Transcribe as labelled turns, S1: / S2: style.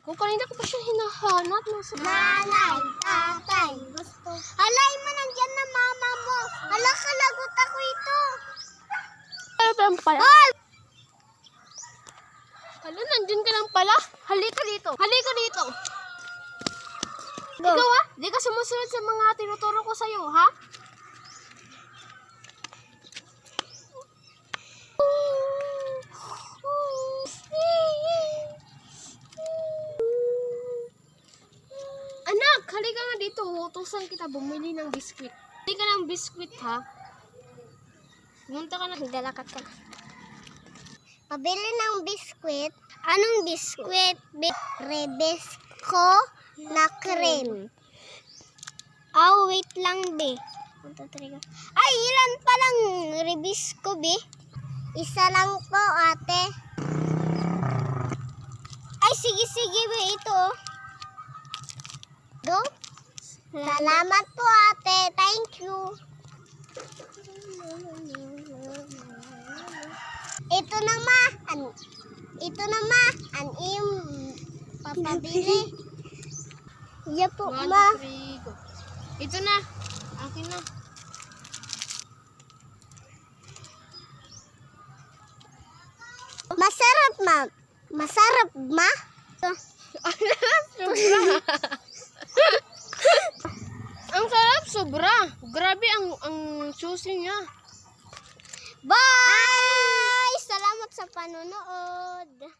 S1: O, kanina ko pa siya hinahanap.
S2: Nanay, tatay, gusto. Alay mo, nandyan na mama mo. Hala, kalagot ako ito.
S1: Ano pa lang pala? Hala, nandyan ka lang pala. Halika dito. Halika dito.
S2: Go.
S1: Ikaw di ka sumusunod sa mga tinuturo ko sa'yo, ha? Anak, halika nga dito. Utusan kita bumili ng biskwit. Hindi ka ng biskwit, ha? Pumunta ka na.
S2: Dalakat ka. Pabili ng biskwit. Anong biskwit? Rebisco na cream. Wait lang, be. Ay, ilan palang Rebisco, be? Isa lang po, ate. Ay, sige, be. Ito, oh. Go. Salamat po, ate. Thank you. Ito na, ma. An iyong papabili. Yeah po,
S1: 1,
S2: ma.
S1: 2, 3, go. Ito na. Akin na.
S2: Masarap, ma. Masarap, ma.
S1: Sobra. Ang sarap, sobra. Grabe ang susi niya.
S2: Bye! Salamat sa panonood.